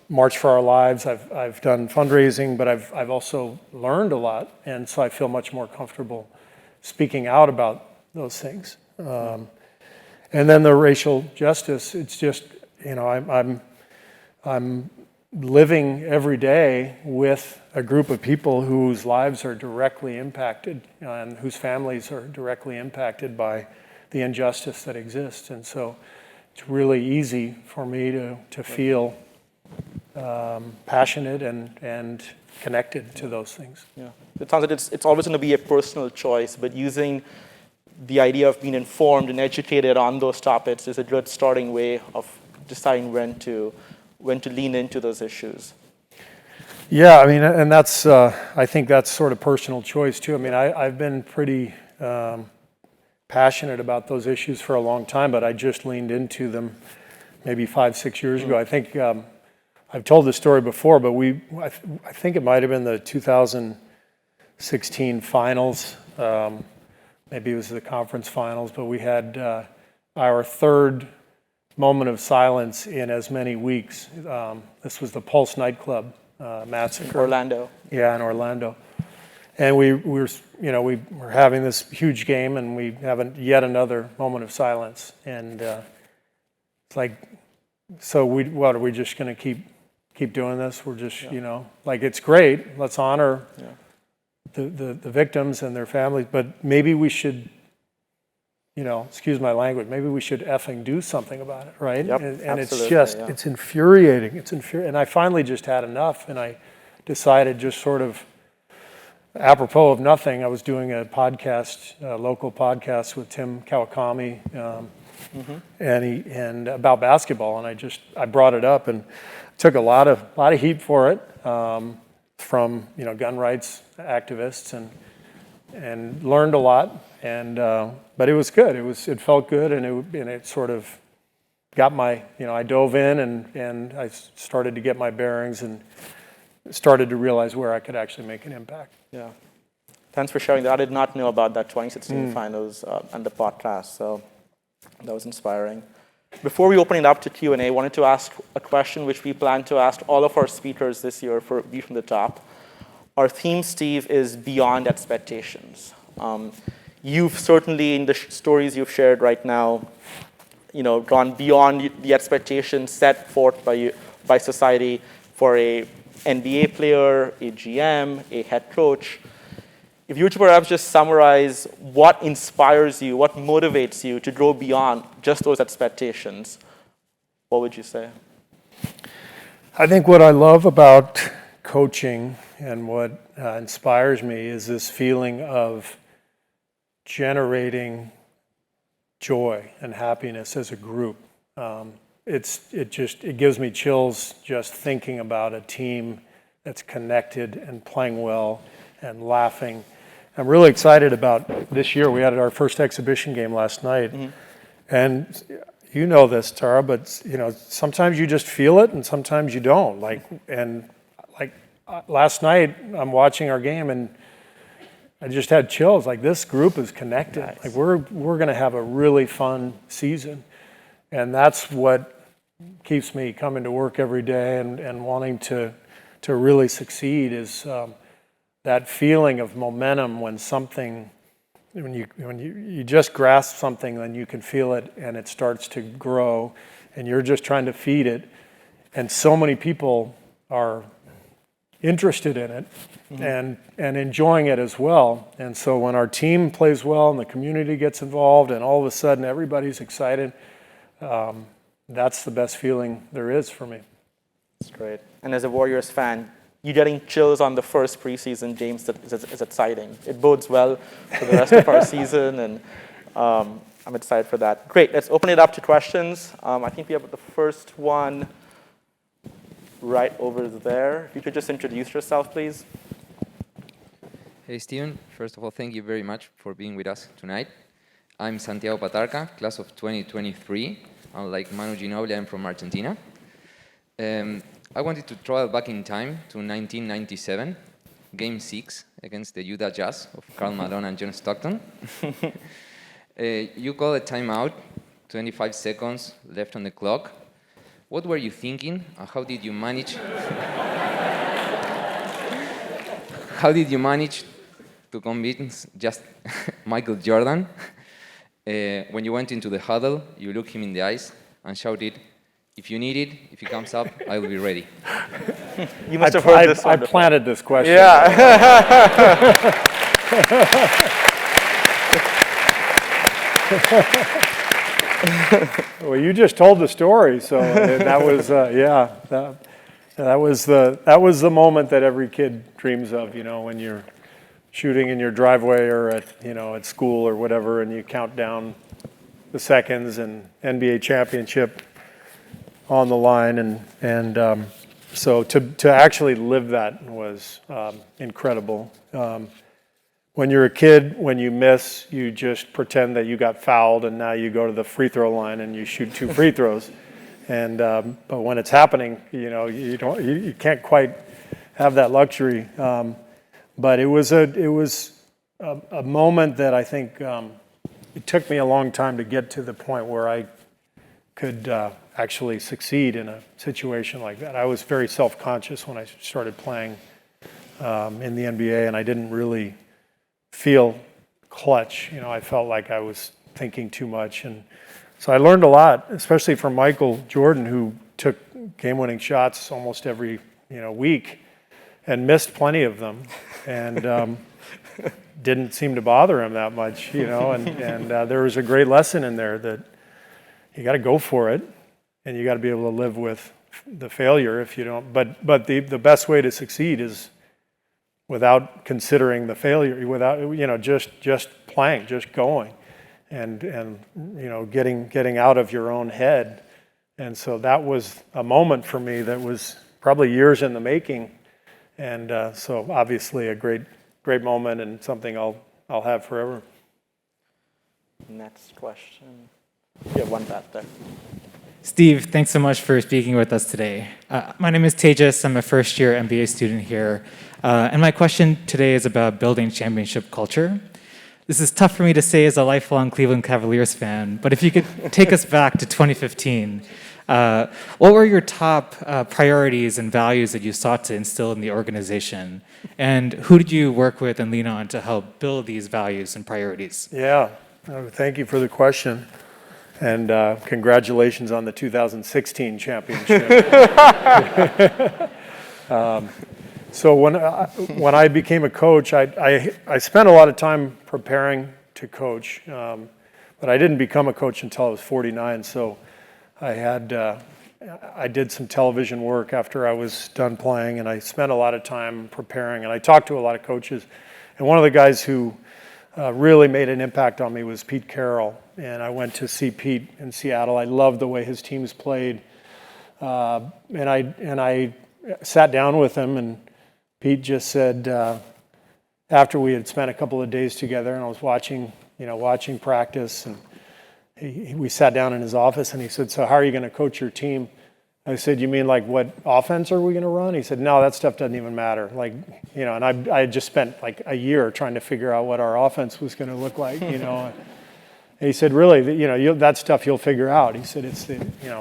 March for Our Lives. I've done fundraising, but I've also learned a lot, and so I feel much more comfortable speaking out about those things. And then the racial justice. It's just, you know, I'm living every day with a group of people whose lives are directly impacted and whose families are directly impacted by the injustice that exists. And so it's really easy for me to feel passionate and connected to those things. Yeah, it sounds like it's always going to be a personal choice, but using the idea of being informed and educated on those topics is a good starting way of deciding when to lean into those issues. Yeah, I mean, and that's I think that's sort of personal choice too. I mean, I've been pretty passionate about those issues for a long time, but I just leaned into them maybe 5-6 years ago. I think I've told this story before, but I think it might have been the 2016 finals. Maybe it was the conference finals, but we had our third moment of silence in as many weeks. This was the Pulse nightclub massacre. Orlando. Yeah, in Orlando. And we were having this huge game, and we have yet another moment of silence. And it's like, so what are we just going to keep doing this? We're just, like, it's great. Let's honor the victims and their families, but maybe we should, excuse my language, maybe we should effing do something about it, right? Yep, and it's just, it's infuriating. And I finally just had enough, and I decided, just sort of apropos of nothing, I was doing a podcast, a local podcast with Tim Kawakami, and about basketball, and I brought it up and took a lot of heat for it from gun rights activists, and learned a lot, but it was good. It felt good, and it sort of got my, I dove in and I started to get my bearings and started to realize where I could actually make an impact. Yeah. Thanks for sharing that. I did not know about that 2016 finals and the podcast, so that was inspiring. Before we open it up to Q&A, I wanted to ask a question which we plan to ask all of our speakers this year for View from the Top. Our theme, Steve, is beyond expectations. You've certainly, in the stories you've shared right now, gone beyond the expectations set forth by society for a NBA player, a GM, a head coach. If you were to perhaps just summarize what inspires you, what motivates you to go beyond just those expectations, what would you say? I think what I love about coaching and what inspires me is this feeling of generating joy and happiness as a group. It gives me chills just thinking about a team that's connected and playing well and laughing. I'm really excited about this year. We had our first exhibition game last night, and you know this, Tara, but sometimes you just feel it and sometimes you don't. Last night I'm watching our game and I just had chills. Like, this group is connected. Nice. Like, we're going to have a really fun season, and that's what keeps me coming to work every day and wanting to really succeed is that feeling of momentum when you just grasp something, then you can feel it and it starts to grow, and you're just trying to feed it, and so many people are interested in it and enjoying it as well. And so when our team plays well and the community gets involved and all of a sudden everybody's excited, that's the best feeling there is for me. That's great. And as a Warriors fan, you getting chills on the first preseason games is exciting. It bodes well for the rest of our season, and I'm excited for that. Great. Let's open it up to questions. I think we have the first one right over there. If you could just introduce yourself, please. Hey, Steven. First of all, thank you very much for being with us tonight. I'm Santiago Patarca, class of 2023. Unlike Manu Ginobili, I'm from Argentina. I wanted to travel back in time to 1997, Game 6 against the Utah Jazz of Karl Malone and John Stockton. You called a timeout, 25 seconds left on the clock. What were you thinking, and how did you manage? How did you manage to convince just Michael Jordan? When you went into the huddle, you looked him in the eyes and shouted, "If you need it, if he comes up, I will be ready." You must have heard this one. I planted this question. Yeah. Well, you just told the story, so that was that was the moment that every kid dreams of, when you're shooting in your driveway or at school or whatever, and you count down the seconds and NBA championship on the line, and so to actually live that was incredible. When you're a kid, when you miss, you just pretend that you got fouled, and now you go to the free throw line and you shoot 2 free throws. And but when it's happening, you can't quite have that luxury. But it was a moment that I think it took me a long time to get to the point where I could actually succeed in a situation like that. I was very self-conscious when I started playing in the NBA, and I didn't really feel clutch. I felt like I was thinking too much, and so I learned a lot, especially from Michael Jordan, who took game-winning shots almost every week and missed plenty of them, and didn't seem to bother him that much. And there was a great lesson in there that you got to go for it, and you got to be able to live with the failure if you don't. But the best way to succeed is without considering the failure, without just playing, just going, and getting out of your own head. And so that was a moment for me that was probably years in the making, and so obviously a great moment and something I'll have forever. Next question. Yeah, one back there. Steve, thanks so much for speaking with us today. My name is Tejas. I'm a first-year MBA student here. And my question today is about building championship culture. This is tough for me to say as a lifelong Cleveland Cavaliers fan, but if you could take us back to 2015, what were your top priorities and values that you sought to instill in the organization? And who did you work with and lean on to help build these values and priorities? Yeah, thank you for the question. And congratulations on the 2016 championship. So when I became a coach, I spent a lot of time preparing to coach, but I didn't become a coach until I was 49. So I did some television work after I was done playing, and I spent a lot of time preparing. And I talked to a lot of coaches, and one of the guys who really made an impact on me was Pete Carroll. And I went to see Pete in Seattle. I loved the way his teams played, and I sat down with him, and Pete just said, after we had spent a couple of days together, and I was watching practice, and we sat down in his office, and he said, "So how are you going to coach your team?" I said, "You mean like what offense are we going to run?" He said, "No, that stuff doesn't even matter." And I had just spent like a year trying to figure out what our offense was going to look like, And he said, "Really, that stuff you'll figure out." He said, "It's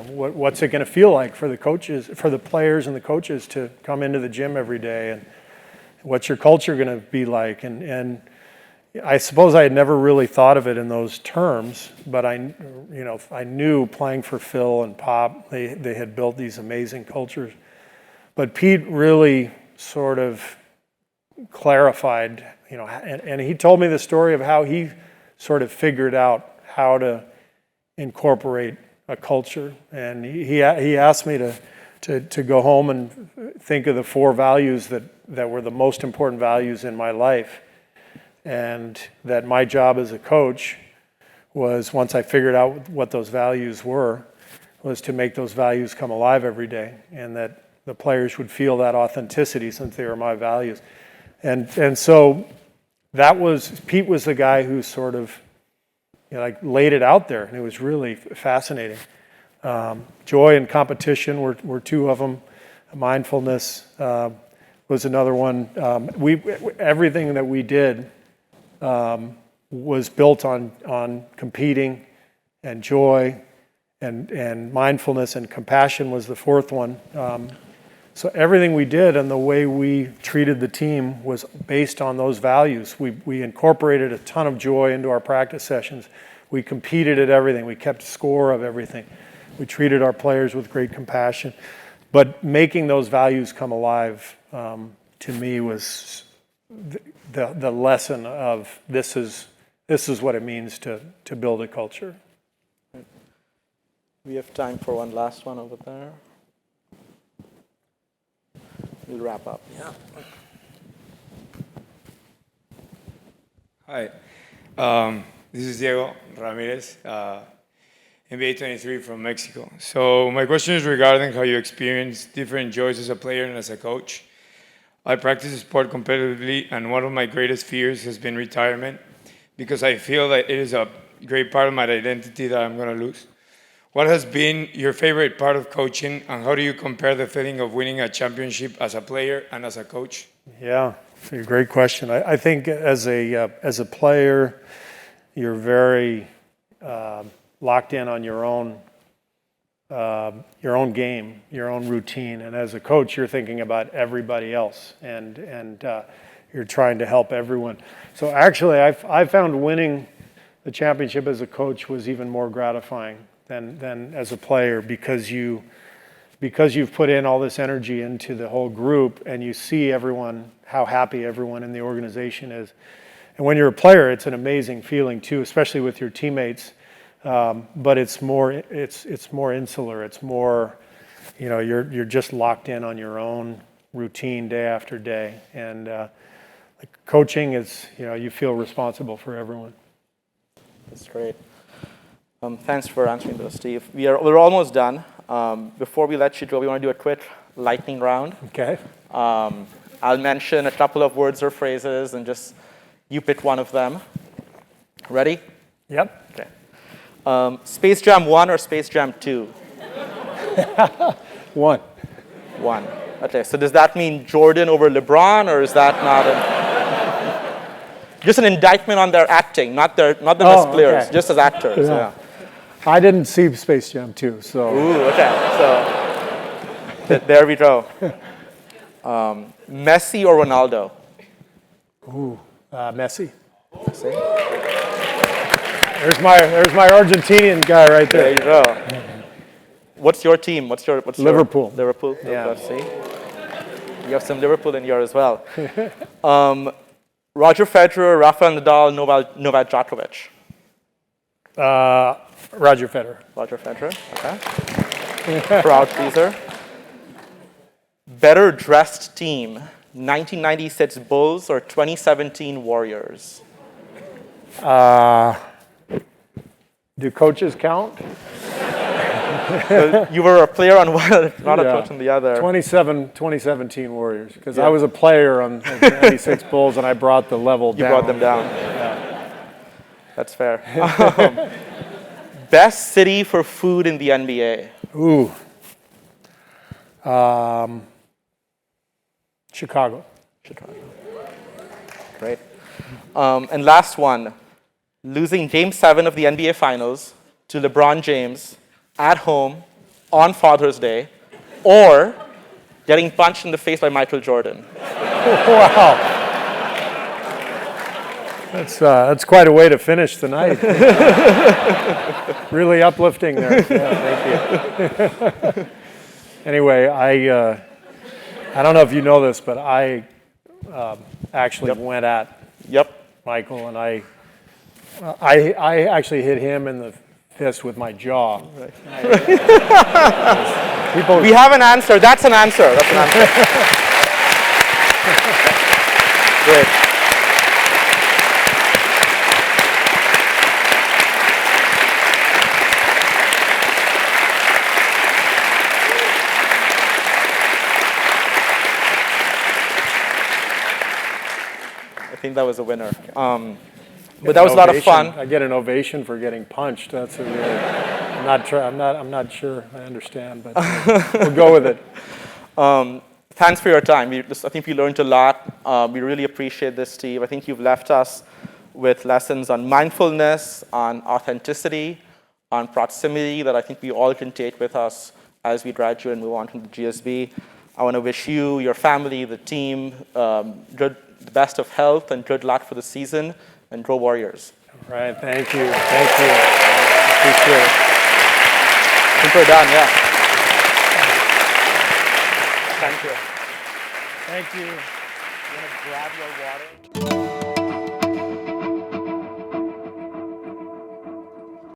what's it going to feel like for the coaches, for the players and the coaches to come into the gym every day, and what's your culture going to be like?" And I suppose I had never really thought of it in those terms, but I knew playing for Phil and Pop, they had built these amazing cultures. But Pete really sort of clarified, and he told me the story of how he sort of figured out how to incorporate a culture. And he asked me to go home and think of the 4 values that were the most important values in my life. And that my job as a coach was, once I figured out what those values were, was to make those values come alive every day, and that the players would feel that authenticity since they were my values. And so Pete was the guy who sort of laid it out there, and it was really fascinating. Joy and competition were 2 of them. Mindfulness was another one. Everything that we did was built on competing and joy and mindfulness and compassion was the fourth one. So everything we did and the way we treated the team was based on those values. We incorporated a ton of joy into our practice sessions. We competed at everything. We kept score of everything. We treated our players with great compassion. But making those values come alive, to me, was the lesson of this is what it means to build a culture. We have time for one last one over there. We'll wrap up. Yeah. Hi. This is Diego Ramirez, NBA 23 from Mexico. So my question is regarding how you experience different joys as a player and as a coach. I practice sport competitively, and one of my greatest fears has been retirement because I feel that it is a great part of my identity that I'm going to lose. What has been your favorite part of coaching, and how do you compare the feeling of winning a championship as a player and as a coach? Yeah, it's a great question. I think as a player, you're very locked in on your own game, your own routine, and as a coach, you're thinking about everybody else, and you're trying to help everyone. So actually, I found winning the championship as a coach was even more gratifying than as a player because you've put in all this energy into the whole group, and you see everyone, how happy everyone in the organization is. And when you're a player, it's an amazing feeling too, especially with your teammates. But it's more insular. It's more, you're just locked in on your own routine day after day. And coaching is, you feel responsible for everyone. That's great. Thanks for answering those, Steve. We're almost done. Before we let you go, we want to do a quick lightning round. Okay. I'll mention a couple of words or phrases, and just you pick one of them. Ready? Yep. Okay. Space Jam 1 or Space Jam 2? 1. 1. Okay, so does that mean Jordan over LeBron, or is that not just an indictment on their acting, not the best players, okay. just as actors? Yeah. I didn't see Space Jam 2, so. Ooh, okay. So there we go. Messi or Ronaldo? Ooh, Messi. Messi. There's my Argentinian guy right There there. you go. What's your team? What's Liverpool. Liverpool. Yeah. See, you have some Liverpool in here as well. Roger Federer, Rafael Nadal, Novak Djokovic. Roger Federer. Roger Federer. Okay. Crowd pleaser. Better dressed team: 1996 Bulls or 2017 Warriors? Do coaches count? You were a player on one, not a coach on the other. 2017 Warriors, because I was a player on the 96 Bulls, and I brought the level down. You brought them down. Yeah. That's fair. Best city for food in the NBA? Ooh. Chicago. Great. And last one. Losing Game 7 of the NBA Finals to LeBron James at home on Father's Day, or getting punched in the face by Michael Jordan? Wow. That's quite a way to finish the night. Really uplifting there. Yeah, thank you. Anyway, I don't know if you know this, but I actually went at Michael, and I actually hit him in the fist with my jaw. Right. People, we have an answer. That's an answer. That's an answer. Great. I think that was a winner. But that was a lot of fun. I get an ovation for getting punched. That's a really, I'm not sure I understand, but we'll go with it. Thanks for your time. I think we learned a lot. We really appreciate this, Steve. I think you've left us with lessons on mindfulness, on authenticity, on proximity that I think we all can take with us as we graduate and move on to the GSB. I want to wish you, your family, the team, the best of health and good luck for the season, and go Warriors. All right, thank you. Thank you. Appreciate it. I think we're done, yeah. Thank you. Thank you. You want to grab your water?